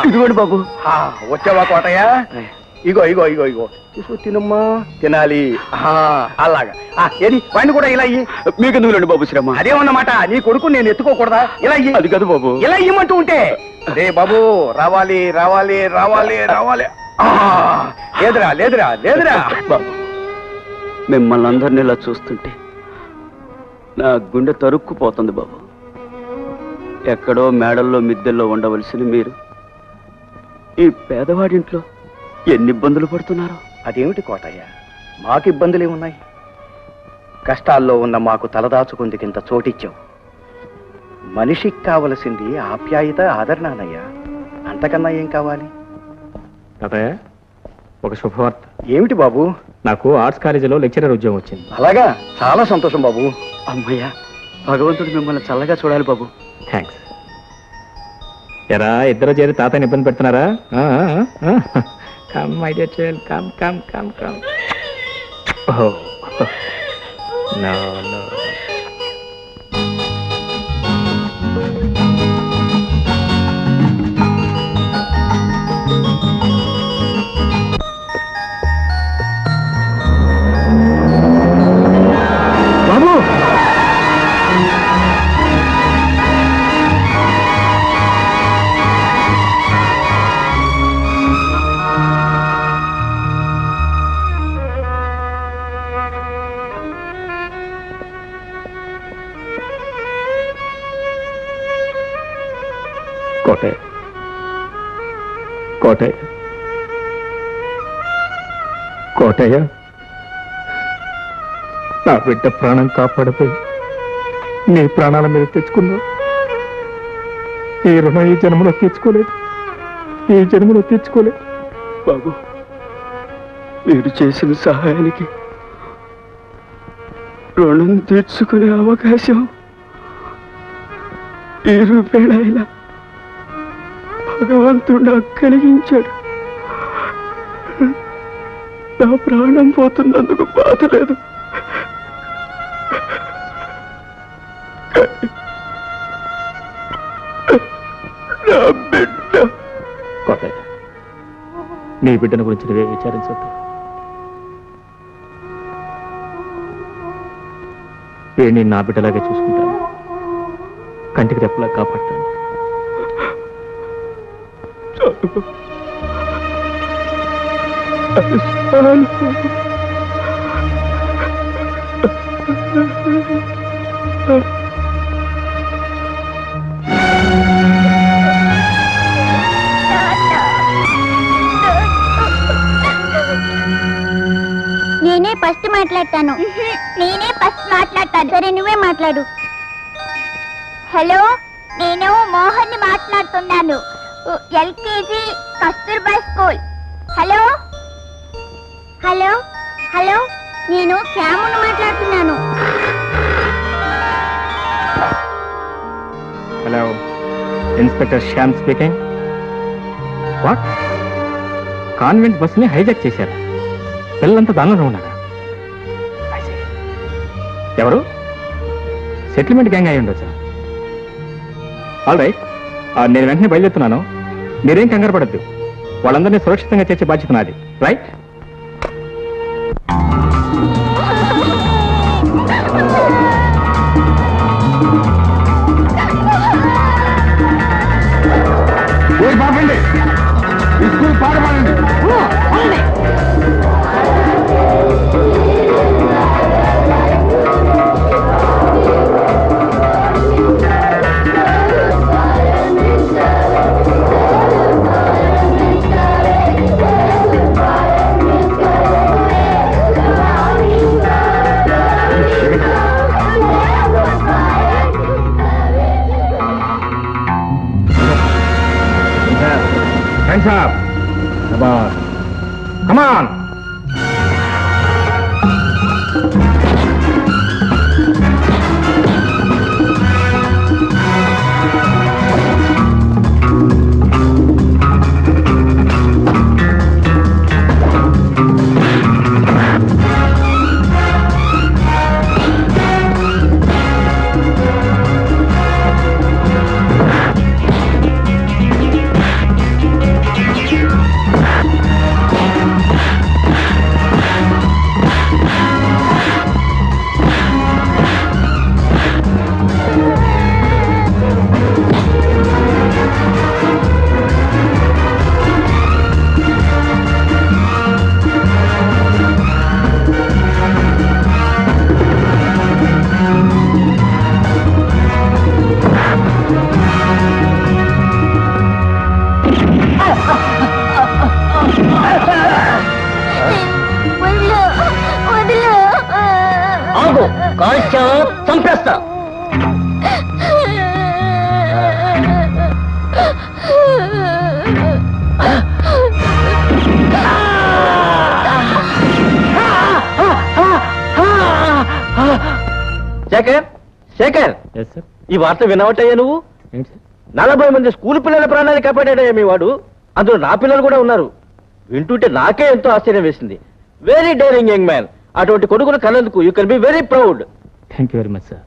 ఇదిగోండి బాబు. వచ్చావా కోటయ్య? ఇగో ఇగో ఇగో ఇగో తీసుకో, తినమ్మా, తినాలి. అలాగా ఏది వాడిని కూడా ఇలా ఇయ్యి. మీకు ఎందుకులేండి బాబు శ్రమ. అదేమన్నమాట, నీ కొడుకు నేను ఎత్తుకోకూడదా? ఇలా ఇయ్యి. అది కాదు బాబు. ఇలా ఇమ్మంటూ ఉంటే రే బాబు, రావాలి రావాలి రావాలి రావాలి. లేదురా లేదురా లేదురా బాబు. మిమ్మల్ని అందరినీ ఇలా చూస్తుంటే నా గుండె తరుక్కుపోతుంది బాబు. ఎక్కడో మేడల్లో మిద్దెల్లో ఉండవలసిన మీరు ఈ పేదవాడింట్లో ఎన్ని ఇబ్బందులు పడుతున్నారు. అదేమిటి కోటయ్య, మాకు ఇబ్బందులే ఉన్నాయి. కష్టాల్లో ఉన్న మాకు తలదాచుకుందుకింత చోటిచ్చావు. మనిషికి కావలసింది ఆప్యాయత, ఆదరణనయ్యా. అంతకన్నా ఏం కావాలి? తాతయ్య, ఒక శుభవార్త. ఏమిటి బాబు? నాకు ఆర్ట్స్ కాలేజీలో లెక్చరర్ ఉద్యోగం వచ్చింది. అలాగా, చాలా సంతోషం బాబు. అమ్మయ్యా, భగవంతుడు మిమ్మల్ని చల్లగా చూడాలి బాబు. థ్యాంక్స్. ఎరా, ఇద్దరు చేరి తాతయ్యని ఇబ్బంది పెడుతున్నారా? Come my dear child, come come come come. Oh no no. బాబు, కోటయ్య, కోటయ్య, కోటయ్య, నా బిడ్డ ప్రాణం కాపాడిపోయి నీ ప్రాణాల మీద తెచ్చుకున్నావు. ఈ రుణం ఈ జన్మలో తెచ్చుకోలేదు, ఈ జన్మలో తెచ్చుకోలేదు. బాబు, మీరు చేసిన సహాయానికి రుణం తీర్చుకునే అవకాశం ఈ రూపేణైనా భగవంతుడు నాకు కలిగించాడు. నా ప్రాణం పోతున్నందుకు బాధ లేదు. నా బిడ్డ. కోటయ్య, నీ బిడ్డను గురించి నువ్వే విచారించొద్దు. వీడిని నా బిడ్డలాగే చూసుకుంటాను, కంటికి రెప్పలా కాపాడుతాను. నేనే ఫస్ట్ మాట్లాడతాను. నేనే ఫస్ట్ మాట్లాడతాను. సరే, నువ్వే మాట్లాడు. హలో, నేను మోహన్ ని మాట్లాడుతున్నాను, LKG Kasturba school. Hello hello hello, నేను శ్యామును మాట్లాడుతున్నాను. Hello, inspector Shyam speaking. What? Convent బస్సుని హైజాక్ చేశారు, పిల్లలంతా దానిలో ఉన్నారా? ఎవరు? సెటిల్మెంట్ గ్యాంగ్ అయి ఉండొచ్చు. ఆల్ రైట్, నేను వెంటనే బయలుదేరుతున్నాను. మీరేం కంగారు పడద్దు, వాళ్ళందరినీ సురక్షితంగా చేసే బాధ్యత నాది. రైట్? బాబండి, స్కూల్ పాట పాడండి. చంపేస్తా. Shekhar, Shekhar, yes sir. ఈ వార్త వినవట్టయ్యా నువ్వు? ఏంటి సార్? 40 మంది స్కూల్ పిల్లల ప్రాణాలు కాపాడాడయ్యా మీ వాడు. అందులో నా పిల్లలు కూడా ఉన్నారు. వింటుంటే నాకే ఎంతో ఆశ్చర్యం వేసింది. Very daring young man. అటువంటి కొడుకును కన్నందుకు you can be very proud. Thank you very much sir.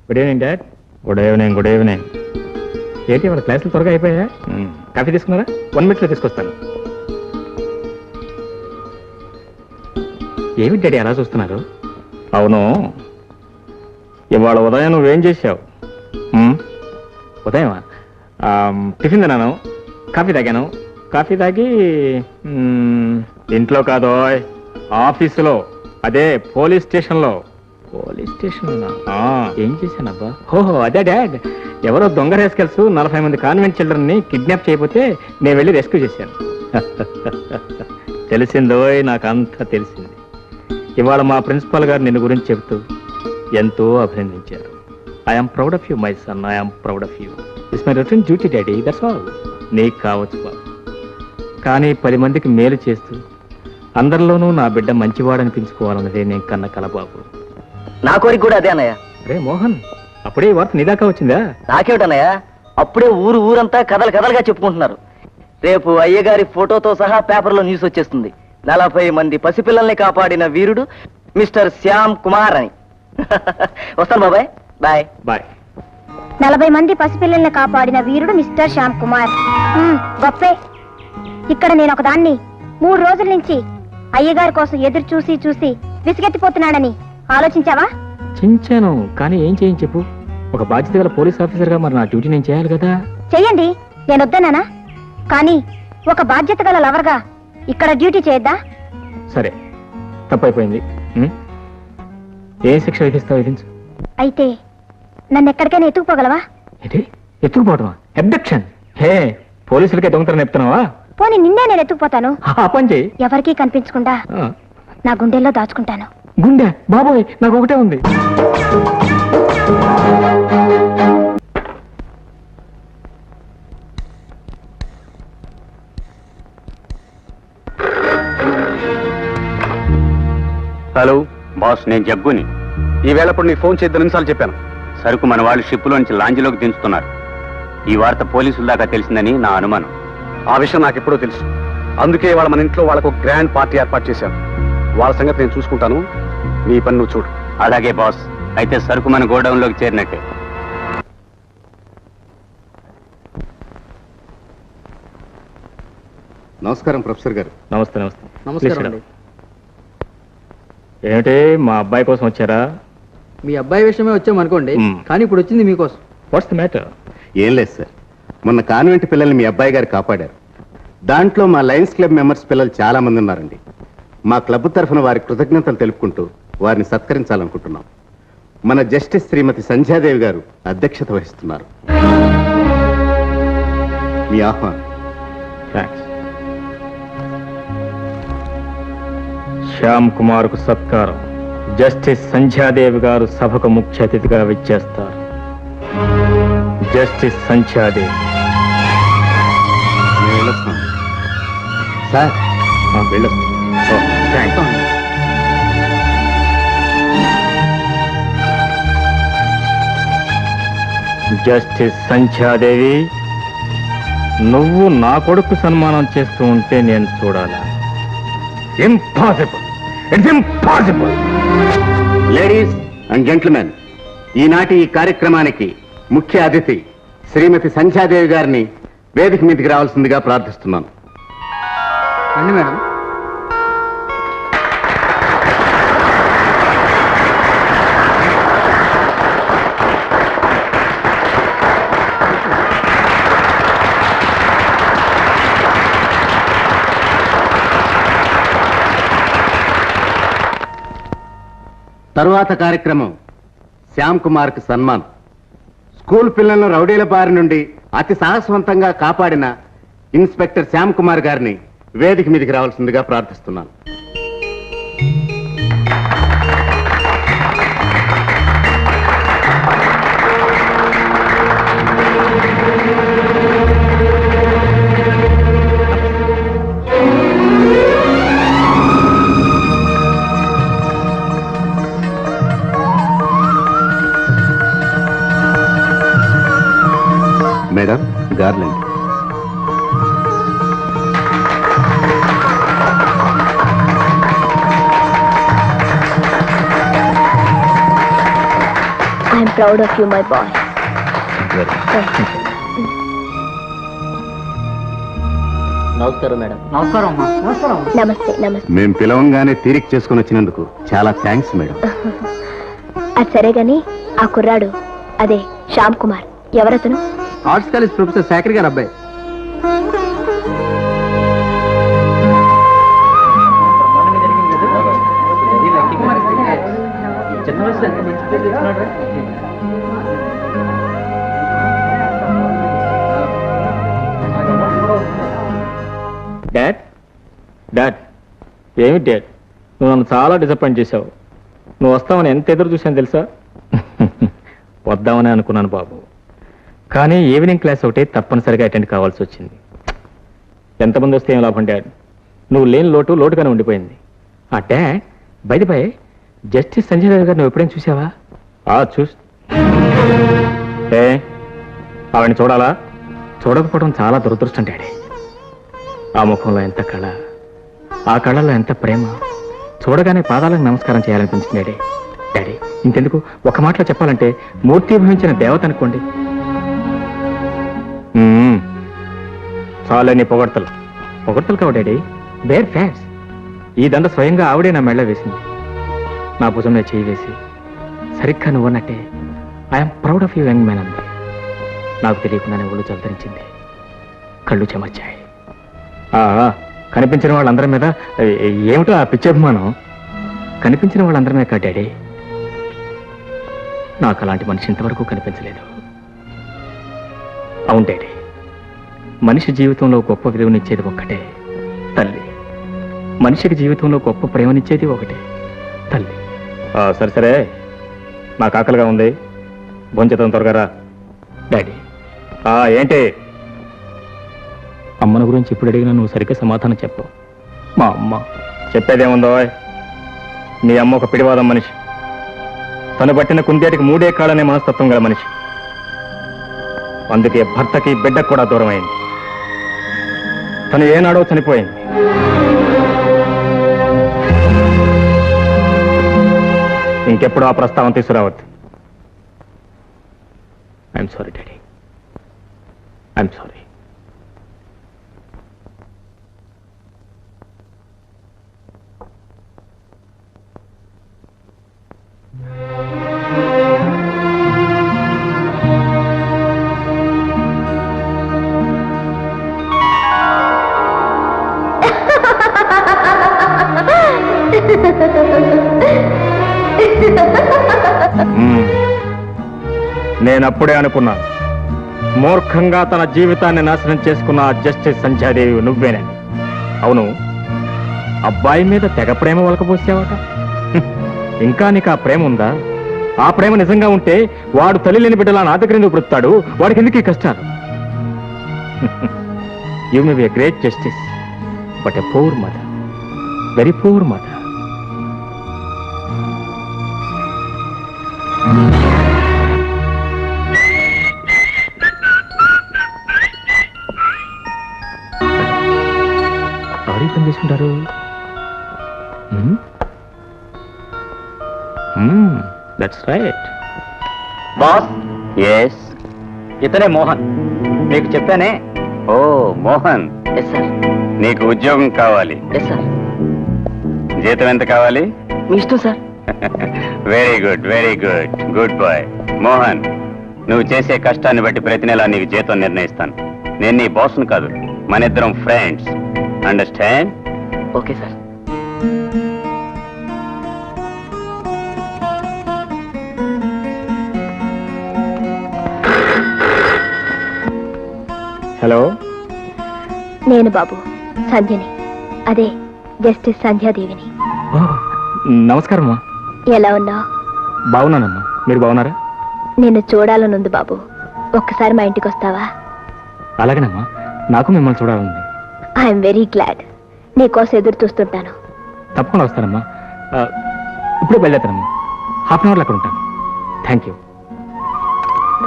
Good evening dad. Good evening, good evening. ఏంటి వాళ్ళ క్లాసులు త్వరగా అయిపోయా? కాఫీ తీసుకున్నారా? 1 minute తీసుకొస్తాను. ఏమి డాడీ అలా చూస్తున్నారు? అవును, ఇవాళ ఉదయం నువ్వేం చేశావు? ఉదయమా? టిఫిన్ తిన్నాను, కాఫీ తాగాను. కాఫీ తాగి ఇంట్లో కాదో ఆఫీసులో, అదే పోలీస్ స్టేషన్లో. పోలీస్ స్టేషన్ ఏం చేశానబ్బా? ఓహో అదే డాడ్, ఎవరో దొంగ రేస్కెల్స్ 40 మంది కాన్వెంట్ చిల్డ్రన్ ని కిడ్నాప్ చేయకపోతే నేను వెళ్ళి రెస్క్యూ చేశాను. తెలిసిందో, నాకంతా తెలిసింది. ఇవాళ మా ప్రిన్సిపాల్ గారు నిన్ను గురించి చెబుతూ ఎంతో అభినందించారు. I'm proud of you my son, I'm proud of you. It's my return duty daddy, that's all. నీకు కావచ్చు బాబు, కానీ 10 మందికి మేలు చేస్తూ అందరిలోనూ నా బిడ్డ మంచివాడనిపించుకోవాలన్నదే నేను కన్న కల బాబు. నా కోరిక కూడా అదే అన్నయ్య. అరే మోహన్, అప్పుడే ఈ వార్త నీదాకా వచ్చిందా? నాకేమిటన్నయ్య, అప్పుడే ఊరంతా కథలుగా చెప్పుకుంటున్నారు. రేపు అయ్యగారి ఫోటోతో సహా పేపర్లో న్యూస్ వచ్చేస్తుంది. 40 మంది పసిపిల్లల్ని కాపాడిన వీరుడు మిస్టర్ శ్యామ్ కుమార్ అని. వస్తాను బాబాయ్, బాయ్ బాయ్. 40 మంది పసిపిల్లల్ని కాపాడిన వీరుడు మిస్టర్ శ్యామ్ కుమార్. గొప్పే. ఇక్కడ నేను ఒకదాన్ని 3 రోజుల నుంచి అయ్యగారి కోసం ఎదురు చూసి చూసి విసిగెత్తిపోతున్నానని ఆలోచించావా? చించాను, కానీ ఏం చేయని చెప్పు. ఒక బాధ్యత గల పోలీస్ ఆఫీసర్ గా మరి నా డ్యూటీ నేను చేయాలి కదా. చెయ్యండి, నేను వద్దన్నానా? కానీ ఒక బాధ్యత గల లవర్గా ఇక్కడ డ్యూటీ చేయొద్దా? సరే, తప్పైపోయింది. ఏ శిక్ష విధిస్తావు? విధించు. అయితే నన్ను ఎక్కడికైనా ఎత్తుకుపోగలవా? ఏంటి ఎత్తుకుపోవటమా? అబ్డక్షన్. హే, పోలీసులకే దొంగతనం చెప్తున్నావా? పోనీ నిన్నే నేను ఎత్తుకుపోతాను. ఆ పని చేయి. ఎవరికీ కనిపించకుండా నా గుండెల్లో దాచుకుంటాను. గుండె? బాబోయ్, నాకు ఒకటే ఉంది. హలో బాస్, నేను జగ్గుని. ఈవేళప్పుడు నీ ఫోన్ చేద్దాం నిమిషాలు చెప్పాను. సరుకు మన వాళ్ళు షిప్పులో నుంచి లాంజీలోకి దించుతున్నారు. ఈ వార్త పోలీసుల దాకా తెలిసిందని నా అనుమానం. ఆ విషయం నాకు ఎప్పుడో తెలుసు. అందుకే వాళ్ళ మన ఇంట్లో వాళ్ళకు గ్రాండ్ పార్టీ ఏర్పాటు చేశాను. వాళ్ళ సంగతి నేను చూసుకుంటాను, నీ పని నువ్వు చూడు. అలాగే బాస్, అయితే సరుకు మన గోడౌన్లోకి చేరినట్టే. నమస్కారం ప్రొఫెసర్ గారు. నమస్తే. నమస్తే. నమస్కారం అండి. ఏమిటి, మా అబ్బాయి కోసం వచ్చారా? మీ అబ్బాయి విషయమే వచ్చామనుకోండి, కానీ ఇప్పుడు వచ్చింది మీకోసం. What's the matter? ఏం లేదు సార్, మొన్న కాన్వెంట్ పిల్లల్ని మీ అబ్బాయి గారు కాపాడారు. దాంట్లో మా లయన్స్ క్లబ్ మెంబర్స్ పిల్లలు చాలా మంది ఉన్నారండి. మా క్లబ్ తరఫున వారి కృతజ్ఞతలు తెలుపుకుంటూ వారిని సత్కరించాలనుకుంటున్నాం. మన జస్టిస్ శ్రీమతి సంధ్యాదేవి గారు అధ్యక్షత వహిస్తున్నారు. మీ ఆహ్వానం. థ్యాంక్స్. శ్యామ్ కుమార్ కు సత్కారం. జస్టిస్ సంధ్యాదేవి గారు సభకు ముఖ్య అతిథిగా విచ్చేస్తారు. జస్టిస్ సంధ్యాదేవి. మేము వెళ్ళొస్తాం సార్. వెళ్ళొస్తాం. థ్యాంక్స్. జస్టిస్ సంధ్యాదేవి, నువ్వు నా కొడుకు సన్మానం చేస్తూ ఉంటే నేను చూడాలా? Impossible. It's impossible. Ladies and gentlemen, ఈనాటి ఈ కార్యక్రమానికి ముఖ్య అతిథి శ్రీమతి సంధ్యాదేవి గారిని వేదిక మీదకి రావాల్సిందిగా ప్రార్థిస్తున్నాను. రండి మేడం. తరువాత కార్యక్రమం శ్యామ్ కుమార్ కి సన్మానం. స్కూల్ పిల్లలను రౌడీల బారి నుండి అతి సాహసవంతంగా కాపాడిన ఇన్స్పెక్టర్ శ్యామ్ కుమార్ గారిని వేదిక మీదకి రావాల్సిందిగా ప్రార్థిస్తున్నాను. Garland. I'm proud of you my boy. నమస్కారం మేడం. నమస్తే నమస్తే. మేం పిలవంగానే తీరిక చేసుకుని వచ్చినందుకు చాలా థ్యాంక్స్ మేడం. అది సరే గాని ఆ కుర్రాడు అదే శ్యామ్ కుమార్ ఎవరతను? ఆర్ట్స్ కాలేజ్ ప్రొఫెసర్ శాఖర్ గారు అబ్బాయి. డాడ్ డాడ్ ఏమి డాడ్, నువ్వు నన్ను చాలా డిసప్పాయింట్ చేశావు. నువ్వు వస్తావని ఎంత ఎదురు చూశాను తెలుసా? వద్దామని అనుకున్నాను బాబు, కానీ ఈవినింగ్ క్లాస్ ఒకటి తప్పనిసరిగా అటెండ్ కావాల్సి వచ్చింది. ఎంతమంది వస్తే ఏం లాభం డాడ్, నువ్వు లేని లోటు లోటుగానే ఉండిపోయింది. ఆ డాడ్ బయట బై జస్టిస్ సంజయ్ గారు నువ్వు ఎప్పుడైనా చూసావా? చూసి ఆవిడని చూడాలా? చూడకపోవడం చాలా దురదృష్టం డాడీ. ఆ ముఖంలో ఎంత కళ, ఆ కళలో ఎంత ప్రేమ, చూడగానే పాదాలకు నమస్కారం చేయాలనిపించింది డాడీ. డాడీ ఇంకెందుకు, ఒక మాటలో చెప్పాలంటే మూర్తి భవించిన దేవత అనుకోండి. చాలని పొగడ్తలు పొగడ్తలు కావు డాడీ, దేర్ ఫ్యాక్ట్స్. ఈ దండ స్వయంగా ఆవిడే నా మెళ్ళ వేసింది, నా భుజం మీద చేయి వేసి సరిగ్గా నువ్వన్నట్టే I'm proud of you young man అంది. నాకు తెలియకుండానే ఒళ్ళు చల్తరించింది, కళ్ళు చెమర్చాయి. కనిపించిన వాళ్ళందరి మీద ఏమిటో ఆ పిచ్చాభిమానం. కనిపించిన వాళ్ళందరి మీద కాదు డాడీ, నాకు అలాంటి మనిషి ఇంతవరకు కనిపించలేదు. అవును డాడీ, మనిషి జీవితంలో గొప్ప విలువనిచ్చేది ఒక్కటే తల్లి. మనిషికి జీవితంలో గొప్ప ప్రేమనిచ్చేది ఒకటే తల్లి. సరే సరే, నాకు ఆకలిగా ఉంది, భోంచేతం త్వరగా రా. డాడీ ఏంటి? అమ్మను గురించి ఇప్పుడు అడిగినా నువ్వు సరిగ్గా సమాధానం చెప్పు. మా అమ్మ చెప్పేదేముందో, మీ అమ్మ ఒక పిడివాదం మనిషి, తను పట్టిన కుందేటికి 3 కాళ్ళనే మనస్తత్వం గల మనిషి. అందుకే భర్తకి బిడ్డకు కూడా దూరం అయింది. తను ఏనాడో చనిపోయింది. ఇంకెప్పుడు ఆ ప్రస్తావన తీసుకురావద్దు. I'm sorry daddy, I'm sorry. నేనప్పుడే అనుకున్నాను, మూర్ఖంగా తన జీవితాన్ని నాశనం చేసుకున్న జస్టిస్ సంధ్యాదేవి నువ్వేనని. అవును, అబ్బాయి మీద తెగ ప్రేమ వలకపోసావట. ఇంకా నీకు ఆ ప్రేమ ఉందా? ఆ ప్రేమ నిజంగా ఉంటే వాడు తల్లి లేని బిడ్డలా నా దగ్గర ఎందుకు బ్రతుకుతాడు? వాడికి ఎందుకు ఈ కష్టాలు? You may be a great justice, but a poor mother, very poor mother. ఎవరి పని చేసుకుంటారు? That's right. Boss, yes. ఇతనే మోహన్, మీకు చెప్పానే. ఓ మోహన్, ఎస్ సార్. నీకు ఉద్యోగం కావాలి. Yes sir. జీతం ఎంత కావాలి? మీ ఇష్టం sir. Very good, very good, good boy. Mohan, నువ్వు చేసే కష్టాన్ని బట్టి ప్రతి నెల నీకు జీతం నిర్ణయిస్తాను. నేను నీ బాస్ను కాదు, మన ఇద్దరం friends. Understand? Okay sir. Hello, నేను బాబు సంధ్యని, అదే జస్టిస్ సంధ్యాదేవిని. నమస్కారం అమ్మా. ఎలా ఉన్నావు? బాగున్నానమ్మా, మీరు బాగున్నారా? నిన్ను చూడాలనుంది బాబు, ఒక్కసారి మా ఇంటికి వస్తావా? అలాగేనమ్మా, నాకు మిమ్మల్ని చూడాలండి. ఐఎమ్ వెరీ గ్లాడ్, నీకోసం ఎదురు చూస్తుంటాను. తప్పకుండా వస్తానమ్మా. ఇప్పుడు బయలుదేరుతానమ్మా, హాఫ్ అన్ అవర్లో అక్కడ ఉంటాను. Thank you.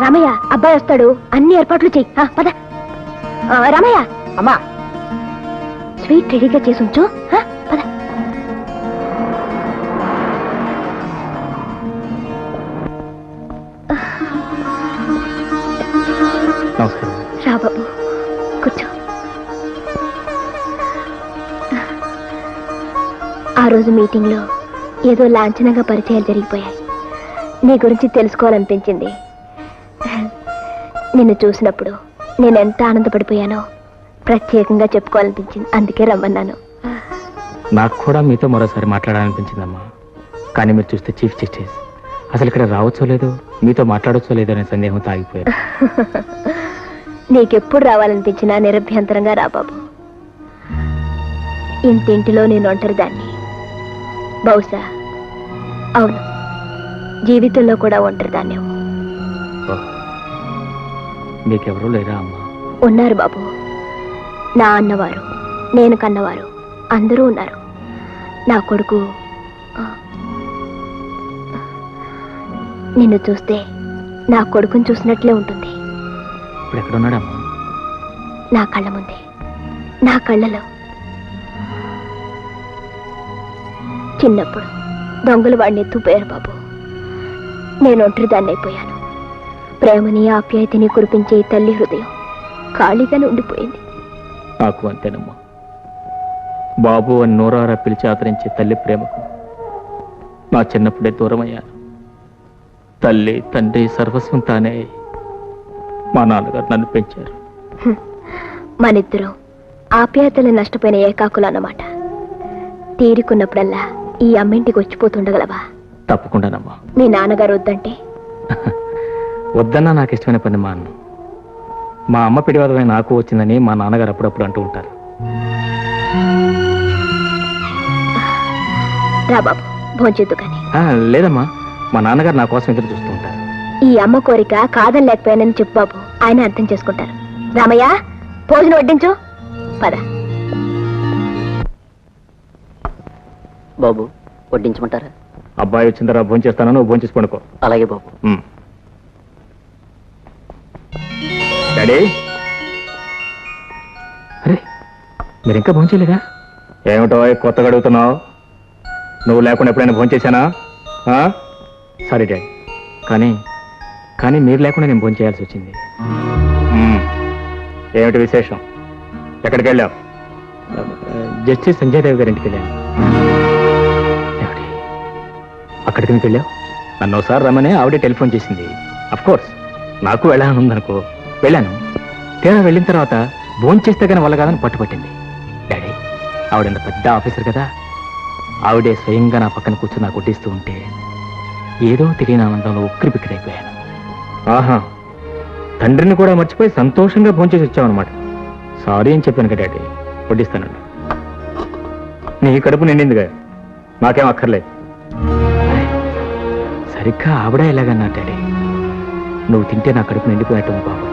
రామయ్య, అబ్బాయి వస్తాడు, అన్ని ఏర్పాట్లు చెయ్యి. పద. రామయ్య అమ్మా స్వీట్ రెడీగా చేసి ఉంచు. పద. నమస్కారం. రా బాబు కూర్చో. ఆ రోజు మీటింగ్లో ఏదో లాంఛనంగా పరిచయాలు జరిగిపోయాయి. నీ గురించి తెలుసుకోవాలనిపించింది. నిన్ను చూసినప్పుడు నేను ఎంత ఆనందపడిపోయానో ప్రత్యేకంగా చెప్పుకోవాలనిపించింది. అందుకే రమ్మన్నాను. నాకు కూడా మీతో మరోసారి మాట్లాడాలనిపించిందమ్మా. కానీ మీరు చూస్తే చీఫ్ జస్టిస్ అసలు ఇక్కడ రావచ్చో లేదో, మీతో మాట్లాడొచ్చో లేదో అనే సందేహంతో ఆగిపోయారు. నీకెప్పుడు రావాలనిపించినా నిరభ్యంతరంగా రా బాబు. ఇంటింటిలో నేను ఒంటరిదాన్ని. బహుశా అవును, జీవితంలో కూడా ఒంటరిదాన్నేమో. మీకెవరూ లేరా అమ్మా? ఉన్నారు బాబు. నా అన్నవారు, నేను కన్నవారు అందరూ ఉన్నారు. నా కొడుకు నిన్ను చూస్తే నా కొడుకుని చూసినట్లే ఉంటుంది. ఇప్పుడు ఎక్కడున్నాడమ్మా? నా కళ్ళ ముందే, నా కళ్ళలో. చిన్నప్పుడు దొంగలు వాడిని ఎత్తుపోయారు బాబు. నేను ఒంటరిదాన్ని అయిపోయాను. ప్రేమని ఆప్యాయతని కురిపించే ఈ తల్లి హృదయం ఖాళీగానే ఉండిపోయింది. నాకు అంతేనమ్మా. బాబు అని నోరారా పిలిచి ఆదరించే తల్లి ప్రేమకు నా చిన్నప్పుడే దూరమయ్యాను. తల్లి తండ్రి సర్వస్వం తానే మా నాన్నగారు నన్ను పెంచారు. మనిద్దరం ఆప్యాయతలు నష్టపోయిన ఏకాకులు అన్నమాట. తీరికున్నప్పుడల్లా ఈ అమ్మింటికి వచ్చిపోతుండగలవా? తప్పకుండానమ్మా. మీ నాన్నగారు వద్దంటే? వద్దన్నా నాకు ఇష్టమైన పని మా అన్న. మా అమ్మ పిడివాదమే నాకు వచ్చిందని మా నాన్నగారు అప్పుడప్పుడు అంటూ ఉంటారు. రా బాబు భోంచేద్దు కానీ. లేదమ్మా, మా నాన్నగారు నా కోసం ఎదురు చూస్తూ ఉంటారు. ఈ అమ్మ కోరిక కాదని లేకపోయానని చెప్పు బాబు, ఆయన అర్థం చేసుకుంటారు. రామయ్య భోజనం వడ్డించు. పద బాబు, వడ్డించమంటారా? అబ్బాయి వచ్చిన తర్వాత భోజనం చేస్తాను, నువ్వు భోజనం చేసి పడుకో. అలాగే బాబు. డాడీ, అరే మీరు ఇంకా భోజనం చేయలేదా? ఏమిటో కొత్తగా అడుగుతున్నావు? నువ్వు లేకుండా ఎప్పుడైనా భోజనం చేశానా? సారీ డాడీ, కానీ మీరు లేకుండా నేను భోజనం చేయాల్సి వచ్చింది. ఏమిటి విశేషం? ఎక్కడికి వెళ్ళావు? జస్టిస్ సంజయ్ దేవ్ గారి ఇంటికి వెళ్ళాను. ఏమిటి అక్కడికి ఎందుకు వెళ్ళావు? నన్ను ఒకసారి రమ్మని ఆవిడే టెలిఫోన్ చేసింది. అఫ్కోర్స్ నాకు వెళ్ళాలని ఉందనుకో, వెళ్ళాను. తీరా వెళ్ళిన తర్వాత భోజనం చేస్తే కానీ వల్ల కాదని పట్టుపట్టింది. డాడీ, ఆవిడ పెద్ద ఆఫీసర్ కదా, ఆవిడే స్వయంగా నా పక్కన కూర్చొని నాకు వడ్డిస్తూ ఉంటే ఏదో తెలియని ఆనందంలో ఉక్కిరి బిక్కిరైపోయాను. ఆహా, తండ్రిని కూడా మర్చిపోయి సంతోషంగా భోంచేసి వచ్చామన్నమాట. సారీ అని చెప్పాను కదా డాడీ, వడ్డిస్తానండి. నీ కడుపు నిండిందిగా, నాకేం అక్కర్లేదు. సరిగ్గా ఆవిడ ఎలాగన్నా డాడీ, నువ్వు తింటే నా కడుపు నిండిపోయినట్టుంది బాబు.